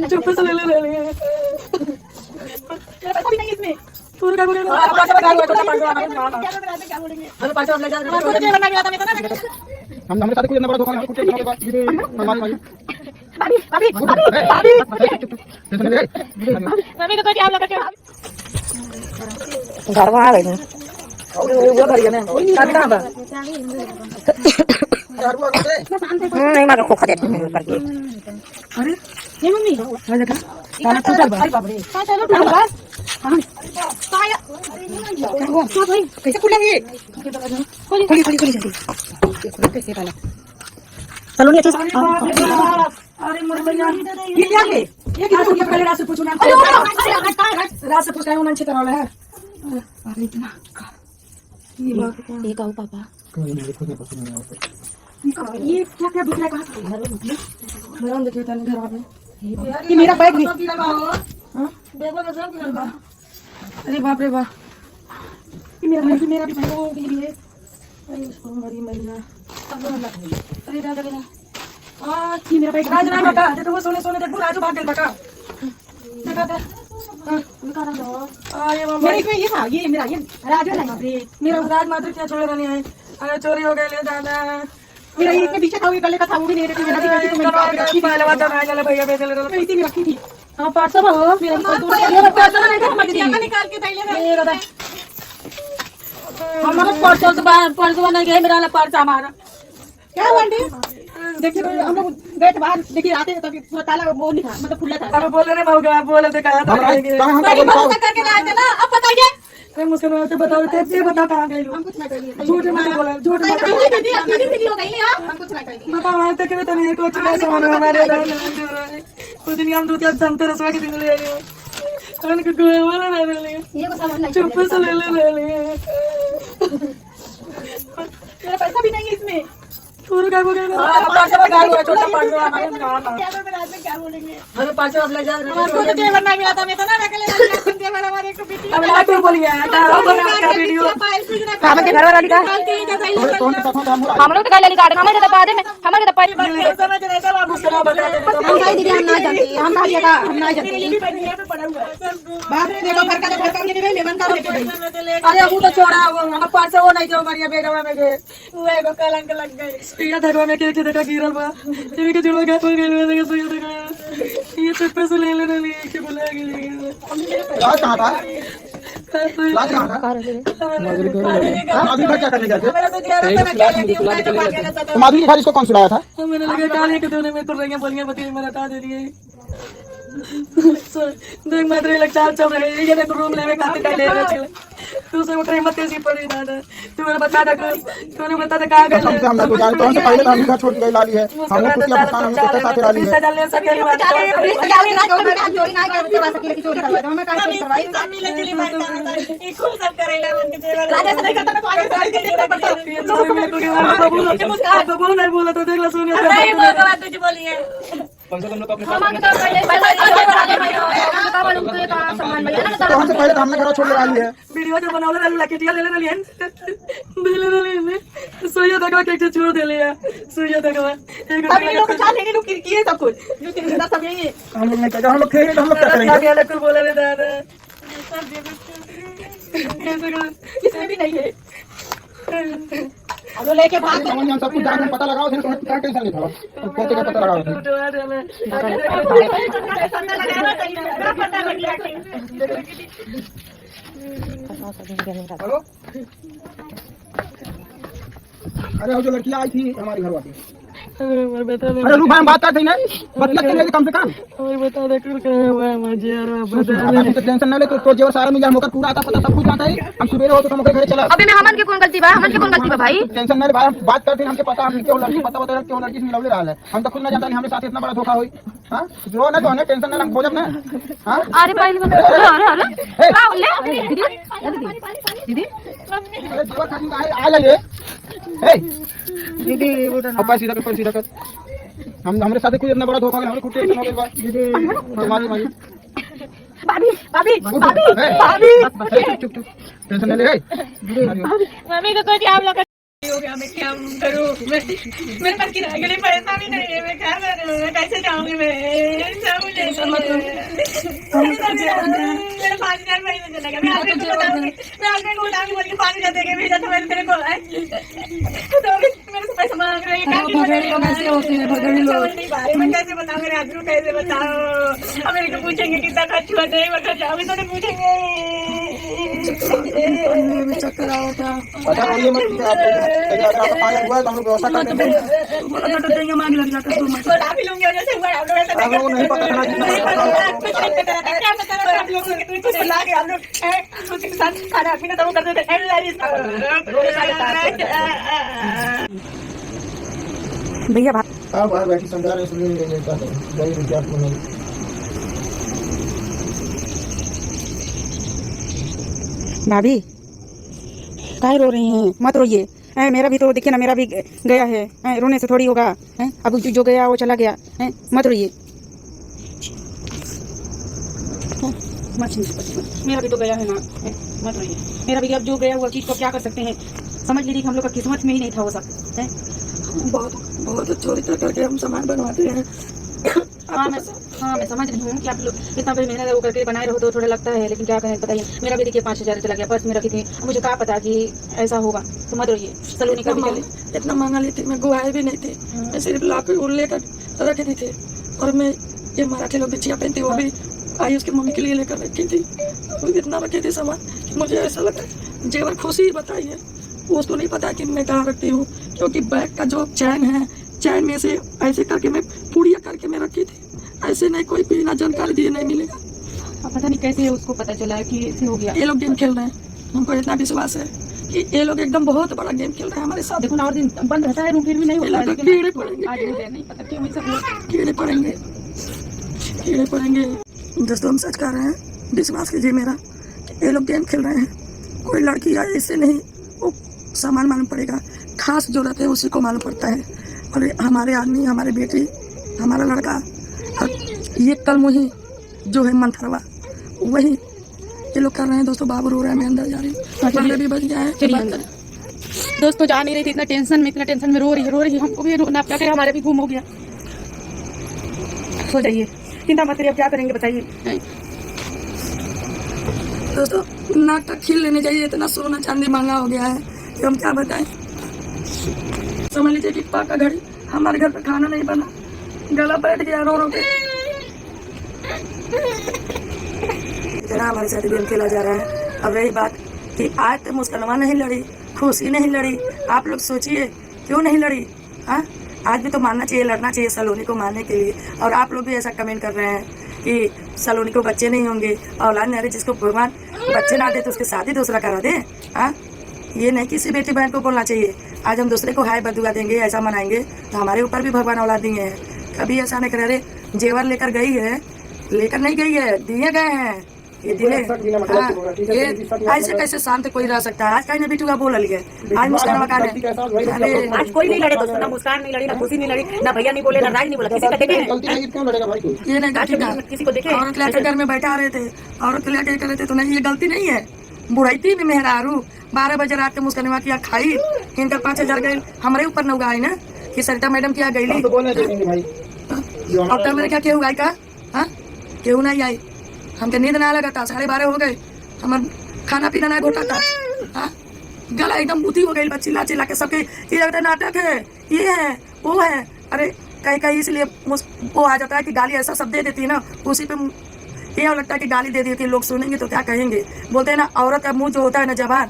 चुप से ले ले पैसा भी नहीं इसमें पूरा क्या बोलेंगे हम हमारे साथ कोई ना बड़ा धोखा है कुछ हमारे पास हमारे भाई भाभी तो क्या लगा के घर में आ गए हैं और वो भरिया में काटना बा नहीं मारो खोखा देते हैं करके अरे ये मम्मी ये देखा खाना खुद बा बाप रे चलो बस हां पाया क्या भाई कैसे खुलेंगे खोली कैसे डाला चलो नहीं अच्छा अरे मर भैया ये क्या है ये क्या तुम पहले रात से पूछो ना रात से पूछ रहे हो ना चित्र वाला है अरे इतना ये का पापा ये क्या क्या दूसरा कहां घर में मेरा देखिए तने घर में ये मेरा बैग भी हां बैग में सब लगा अरे बाप रे बाप ये मेरा भी बैग भी है अरे उसको बड़ी महिला अरे दादा रे ये मेरा बैग राज ना बेटा देखो वो सोने देखो राजू भाग गया बेटा देखा निकाल दो अरे मम्मी मेरे को ये था ये मेरा ये राजू नहीं रे मेरा राज मात्र क्या छोड़ रहे हैं अरे चोरी हो गई ले दादा मेरा ये इतने पीछे था वो गले का था वो भी नहीं रखी मेरा भी पहले बात मैं चले भैया बेच ले तो इसी में रखी थी हां पार्ट सब हो मेरा निकाल के दे ले दादा हमारा पर्स बना गया मेरा वाला पर्स हमारा क्या बंडी देखिए हम लोग गेट बाहर देखिए आते हैं तभी ताला वो नहीं था मतलब खुला था अब बोल रहे भाग आप बोले थे कहा था हम करके लाए थे ना अब बताइए अरे मुझसे तो बताओ कैसे बताओ कहां गए हम कुछ ना करिए झूठ मत बोलो झूठ मत बोलो दीदी हो गई हां हम कुछ ना करिए बताओ आए तक में तो नहीं कुछ नहीं सामान हमारे कुछ नहीं हम दूध संतर रसवा के दिन ले आए कौन को बोला ना ले ये को सामान नहीं चुप से ले मेरा पैसा भी नहीं है इसमें पूरा क्या बोलेंगे पांच में गाल हुआ छोटा पांच में हमारे क्या बोलेंगे अरे पांच में ले जा हमको तो केवल नहीं मिला था मैं तो ना रख ले सुनते वाला हमारे को बेटी अब मैं तो बोलिए क्या वीडियो काम के घर वाली का हम लोग तो गाली काट हमारे तो बाद में हमारे तो पैसे समझ रहे थे आप उसका बता दे हम भाई दीदी हम ना जानते हम भाई का हम ना जानते बाप रे देखो घर का के नहीं लेवन का लेके अरे वो तो छोड़ा हम पास वो नहीं जो मरिया बेटा में गए वो एगो कलंक लग गई स्पीड धरवा में के देखा गिरल बा टीवी के जुड़वा का कोई गइल देखा सुई देखा ये चप्पे से ले लेने लिए के बुला के क्या कहां था लाज कहां था माधुरी भाई क्या करने गए थे माधुरी भाई इसको कौन सुनाया था मैंने लगा काले के दोने में तो रंगे बोलियां बती मेरा बता दे दिए देख माधुरी लगता चल रही ये देखो रूम लेवे खाते ले रहे चले तू से उठे मत ऐसी पड़ी दादा तू मेरे बता दे तूने बता दे कहां गए हम लोग जान तो पहले हम घर छोड़ के लाली है हम कुछ क्या पता हम कितना साथ लाली है चल ले सके चले ना चोरी ना कर बता सके चोरी करवा हमें काहे करवाई मिले चली मारता ये खूब सब करेला मन के जेवर राजा से नहीं करता तो आगे साइड के पड़ता चोरी में तो बबू नहीं बोला तो देख ला सुनिए नहीं बोला तुझे बोलिए कौन सा तुम लोग अपने हमसे पहले हमने घर छोड़ डाली है वीडियो जो बनावले वाली लकेटिया ले ले लियन सोया देखो कैसे छोड़ दे लिया सोया देखो एक अभी लोग चाल लेने लोग की है सब कुछ जो तेरे साथ सब यही हम लोग नहीं कह हम लोग खेल हम लोग क्या करेंगे क्या अलग बोले रे दादा इसमें भी नहीं है हम लोग लेके भाग हम सब कुछ जान पता लगाओ फिर क्या टेंशन नहीं था कैसे का पता लगाओ हेलो अरे वो जो लड़की आई थी हमारी घर वाली अरे बता दे अरे रुक हम बात करते हैं ना मतलब के कम से कम और बता दे क्या हुआ है मुझे यार बता दे टेंशन ना ले तो जेवर सारा मिल होकर पूरा आता पता सब कुछ आता है हम सुबह हो तो हम घर चला अबे मैं हमन के कौन गलती बा भाई टेंशन ना ले भाई बात करते हैं हमके पता हम क्यों लड़की पता बता क्यों लड़की से मिलौले रहा है हम तो खुद ना जानता नहीं हमारे साथ इतना बड़ा धोखा हुई हां जो ना तो टेंशन ना हो जब ना हां अरे पहले अरे क्या बोले दीदी अरे जेवर खाती आ जाइए ए दीदी अब सीधा कर हम हमारे साथ कोई इतना बड़ा धोखा है हमारे खुद टेंशन हो गई बा दीदी हमारी भाभी चुप टेंशन नहीं ले मम्मी को तो क्या आप लोग हो गया, मैं क्या करूँ? मेरे पास किराए के लिए पैसा भी नहीं है, मैं क्या करूँ? मैं कैसे जाऊंगी? मैं मेरे 5,000 महीने चला गया। मैं हस्बैंड को बताऊंगी, बोल के 5,000 देके भेजा था मैंने तेरे को। तो मेरे से पैसा मांग रहे हैं, क्या कैसे होते हैं भगड़ी लोग? मैं कैसे बताऊँ मेरे आदमी को, कैसे बताऊँ? अब मेरे को पूछेंगे कितना खर्च हुआ, नहीं बता जाओगे तो नहीं पूछेंगे। चक्कर आओ था पता बोलिए मत कि आप आपका फाइन हुआ है तो हम लोग व्यवस्था कर देंगे। तो देंगे मांग लग जाता है तो मैं आप ही लूंगी, जैसे हुआ आप लोग ऐसा हम लोग नहीं पता चला नहीं पता कुछ नहीं पता क्या पता आप लोग कुछ ला के हम लोग कुछ के साथ खाना पीना तो वो करते थे। भैया बात आप बाहर बैठी समझा रहे सुन नहीं रहे क्या करें गरीब विद्यार्थी को नहीं। भाभी काहे रो रही हैं? मत रोइए। मेरा भी तो देखिए ना, मेरा भी गया है। रोने से थोड़ी होगा। अब जो गया वो चला गया। मत रोइए। मेरा भी तो गया है ना। मत रोइए। मेरा भी अब जो गया हुआ चीज को क्या कर सकते हैं? समझ लीजिए कि हम लोग का किस्मत में ही नहीं था वो सब। बहुत चोरी करके हम सामान बनवाते हैं। हाँ मैं समझ रही हूँ कि आप लोग इतना बड़ी मेहनत वो करके बनाए रहो तो थोड़ा लगता है, लेकिन क्या करें बताइए। मेरा भी देखिए 5,000 चला गया, पर्स में रखी थी। मुझे क्या पता कि ऐसा होगा, तो मत रोइए। सलोनी का भी चले इतना महंगा ली थी, मैं गुआए भी नहीं थे। मैं सिर्फ ला के लेकर रख दी थी। और मैं ये मराठी लोग बिछिया पहनती वो भी आई उसकी मम्मी के लिए लेकर रखी थी। वो इतना रखी थी सामान कि मुझे ऐसा लगा जेवर खुशी बताइए। उसको नहीं पता कि मैं कहाँ रखती हूँ, क्योंकि बैग का जो चैन है, चैन में से ऐसे करके मैं पूड़िया करके मैं रखी थी। ऐसे नहीं कोई बिना जानकारी दिए नहीं मिलेगा। पता नहीं कैसे उसको पता चला कि ऐसे हो गया। ये लोग गेम खेल रहे हैं, हमको इतना विश्वास है कि ये लोग एकदम बहुत बड़ा गेम खेल रहे हैं हमारे साथ। देखो ना, और दिन बंद रहता है रूम फिर भी नहीं होता है। कीड़े पड़ेंगे, आज नहीं पता क्यों सब लोग कीड़े पड़ेंगे, कीड़े पड़ेंगे। दोस्तों हम सच कह रहे हैं, विश्वास कीजिए मेरा। ये लोग गेम खेल रहे हैं। कोई लड़की आई इससे नहीं वो सामान मालूम पड़ेगा, खास जो रहते हैं उसी को मालूम पड़ता है। और हमारे आदमी, हमारे बेटी, हमारा लड़का और ये कल मुही जो है मंथरवा, वही ये लोग कर रहे हैं। दोस्तों बाबू रो रहा है, मैं अंदर जा रही हूँ। भी बच गया है। दोस्तों जा नहीं रही थी, इतना टेंशन में रो रही है। हमको भी रोना, क्या करें, हमारे भी गुम हो गया। सो जाइए, चिंता मत करिए। अब क्या करेंगे बताइए। दोस्तों नाक तक खील लेने चाहिए, इतना सोना चांदी महंगा हो गया है कि हम क्या बताएं। समझ लीजिए कि पाका घड़ी हमारे घर पे खाना नहीं बना, गला बैठ गया रो के। इतना हमारे साथ गेम खेला जा रहा है। अब रही बात कि आज तो मुस्कान नहीं लड़ी, खुशी नहीं लड़ी। आप लोग सोचिए क्यों नहीं लड़ी? हाँ, आज भी तो मानना चाहिए, लड़ना चाहिए सलोनी को मारने के लिए। और आप लोग भी ऐसा कमेंट कर रहे हैं कि सलोनी को बच्चे नहीं होंगे, औलाद नहीं आ रही। जिसको भगवान बच्चे ना दे तो उसकी शादी दूसरा करा दे। हाँ, ये नहीं किसी बेटी बहन को बोलना चाहिए। आज हम दूसरे को हाय बदुआ देंगे, ऐसा मनाएंगे तो हमारे ऊपर भी भगवान औलाद दिए हैं। कभी ऐसा नहीं करे जेवर लेकर गई है, लेकर नहीं गई है, दिए गए हैं। ये दिले ये ऐसे कैसे शांत कोई रह सकता है? आज कहीं बेटी का बोल लिया, आज मुस्कान मकान है। आज कोई नहीं लड़े दोस्तों, ना मुस्कान नहीं लड़ी, ना खुशी नहीं लड़ी, ना भैया नहीं बोले, ना राज नहीं बोला। किसी का देखे ये नहीं किसी को देखे औरत लेकर घर में बैठा रहे थे, औरत लेकर कर रहे थे तो नहीं, ये गलती नहीं है। बुढ़ाई भी मेहरारू 12 बजे रात के मुस्कान किया खाई, इनका 5,000 गए हमारे ऊपर न उगाई ना कि सरिता मैडम क्या गई। अब तक मेरे क्या क्यों उगाई का? हाँ, क्यों नहीं आई? हमके नींद ना लगा था, 12:30 हो गए, हमार खाना पीना ना घोटा था। हाँ, गला एकदम बुद्धि हो गई, चिल्ला चिल्ला के सबके ये लगता है नाटक है, ये है वो है। अरे कहीं इसलिए वो आ जाता है कि गाली ऐसा सब दे देती है ना, उसी पे ये लगता है कि गाली दे देती है, लोग सुनेंगे तो क्या कहेंगे। बोलते हैं ना औरत का मुंह जो होता है ना जबान,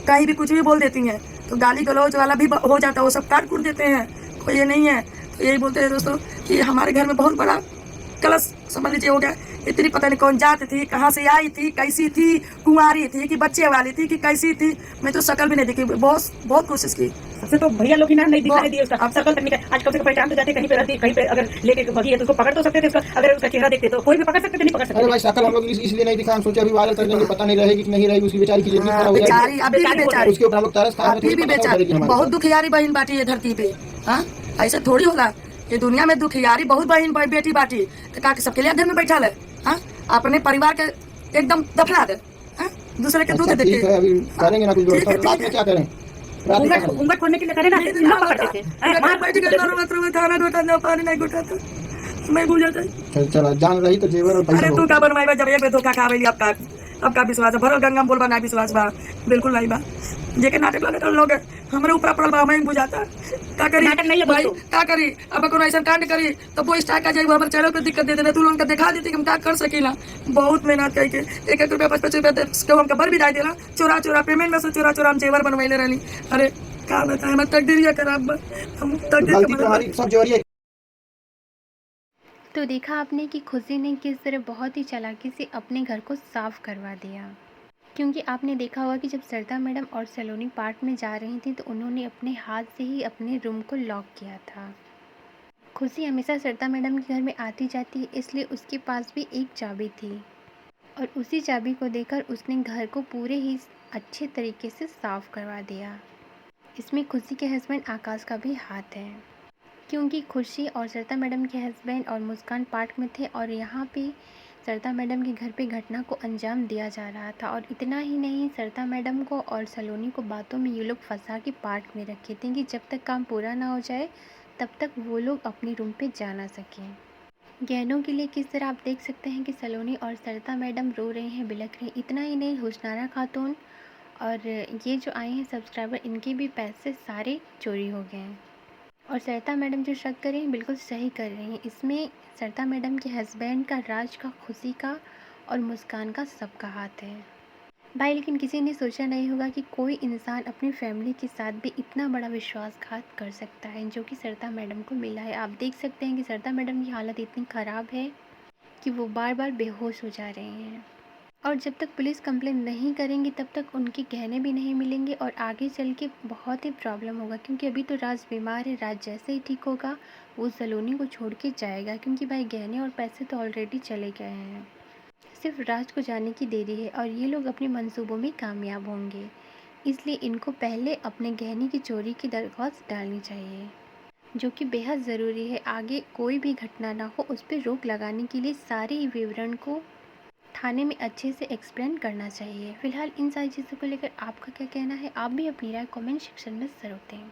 कहीं भी कुछ भी बोल देती हैं तो गाली गलौज वाला भी हो जाता है, वो सब काट कूट देते हैं। कोई ये नहीं है। तो यही बोलते हैं दोस्तों कि हमारे घर में बहुत बड़ा कलश समझ लीजिए हो गया। इतनी पता नहीं कौन जात थी, कहाँ से आई थी, कैसी थी, कुंवारी थी कि बच्चे वाली थी कि कैसी थी, मैं तो शकल भी नहीं देखी। बहुत कोशिश की। सबसे तो भैया लोग ही ना नहीं दिखाई दिए उसका, अब शकल तक नहीं। आज कम से कम पहचान तो जाते, कहीं पे रहती, कहीं पे अगर लेके भगी है तो उसको पकड़ तो सकते थे। उसका अगर उसका चेहरा देखते तो कोई भी पकड़ सकते थे, नहीं पकड़ सकते। अरे भाई शकल हम लोग इसलिए नहीं दिखा, हम सोचे अभी वायरल कर देंगे, पता नहीं रहेगी कि नहीं रहेगी, उसकी बेचारी की जिंदगी खराब हो जाएगी। उसके ऊपर हम लोग तरस खा रहे थे। बहुत दुखियारी बहन बाटी है धरती पे। हाँ, ऐसा थोड़ी होगा। ये दुनिया में दुखियारी बहुत बहन बेटी बाटी तो का सबके लिए घर में बैठा है। हाँ, अपने परिवार के एकदम दफना दे, दूसरे के दूध देते। अभी करेंगे ना कुछ, क्या करें? रात दिखा था। घूंघट खोलने के लिए करे ना हम पकड़ते थे। मैं बैठ गया रोवत रोवत खाना घोटा ना पानी नहीं घोटा था मैं भूल जाता। चला जान रही तो जेवर और पैसा अरे तू बहुत। का बनवाई जब एक धोखा खा गई अब का विश्वास है भरो गंगा बोल बना विश्वास बा बिल्कुल नहीं बा जेके नाटक लगे तो लोग हमरे ऊपर पड़ल बा मैं बुझाता का करी नाटक नहीं है भाई दोस्तों। का करी अब कोनो ऐसा कांड करी तो वो स्टार का जाई हमर चैनल पे दिक्कत दे देना तू लोगन के दिखा देती कि हम का कर सकीला बहुत मेहनत कई के 1-1 रुपया 5-5 रुपया दे के हमके बर भी दे देला चोरा चोरा पेमेंट में से चोरा चोरा हम जेवर बनवाइले रहनी। अरे का बताएं हम तकदीर ये खराब बा हम तकदीर गलती के तुम्हारी सब जेवरी है। तो देखा आपने कि खुशी ने किस तरह बहुत ही चालाकी से अपने घर को साफ करवा दिया, क्योंकि आपने देखा होगा कि जब सरदा मैडम और सलोनी पार्क में जा रही थी तो उन्होंने अपने हाथ से ही अपने रूम को लॉक किया था। खुशी हमेशा सरदा मैडम के घर में आती जाती है, इसलिए उसके पास भी एक चाबी थी और उसी चाबी को देकर उसने घर को पूरे ही अच्छे तरीके से साफ करवा दिया। इसमें खुशी के हस्बैंड आकाश का भी हाथ है, क्योंकि खुशी और सरदा मैडम के हस्बैंड और मुस्कान पार्क में थे और यहाँ पे सरदा मैडम के घर पे घटना को अंजाम दिया जा रहा था। और इतना ही नहीं, सरदा मैडम को और सलोनी को बातों में ये लोग फंसा के पार्क में रखे थे कि जब तक काम पूरा ना हो जाए तब तक वो लोग अपने रूम पे जा ना सकें। गहनों के लिए किस तरह आप देख सकते हैं कि सलोनी और सरदा मैडम रो रहे हैं, बिलख रहे हैं। इतना ही नहीं, हुस्नारा खातून और ये जो आए हैं सब्सक्राइबर, इनके भी पैसे सारे चोरी हो गए हैं। और सरदा मैडम जो शक कर रही हैं बिल्कुल सही कर रही हैं। इसमें सरदा मैडम के हस्बैंड का, राज का, खुशी का और मुस्कान का सबका हाथ है भाई। लेकिन किसी ने सोचा नहीं होगा कि कोई इंसान अपनी फैमिली के साथ भी इतना बड़ा विश्वासघात कर सकता है, जो कि सरदा मैडम को मिला है। आप देख सकते हैं कि सरदा मैडम की हालत इतनी ख़राब है कि वो बार बार बेहोश हो जा रहे हैं। और जब तक पुलिस कंप्लेन नहीं करेंगी तब तक उनके गहने भी नहीं मिलेंगे और आगे चल के बहुत ही प्रॉब्लम होगा, क्योंकि अभी तो राज बीमार है। राज जैसे ही ठीक होगा वो सलोनी को छोड़ के जाएगा, क्योंकि भाई गहने और पैसे तो ऑलरेडी चले गए हैं। सिर्फ राज को जाने की देरी है और ये लोग अपने मंसूबों में कामयाब होंगे। इसलिए इनको पहले अपने गहने की चोरी की दरख्वास्त डालनी चाहिए, जो कि बेहद ज़रूरी है। आगे कोई भी घटना ना हो उस पर रोक लगाने के लिए सारे विवरण को थाने में अच्छे से एक्सप्लेन करना चाहिए। फिलहाल इन सारी चीज़ों को लेकर आपका क्या कहना है? आप भी अपनी राय कमेंट सेक्शन में ज़रूर दें।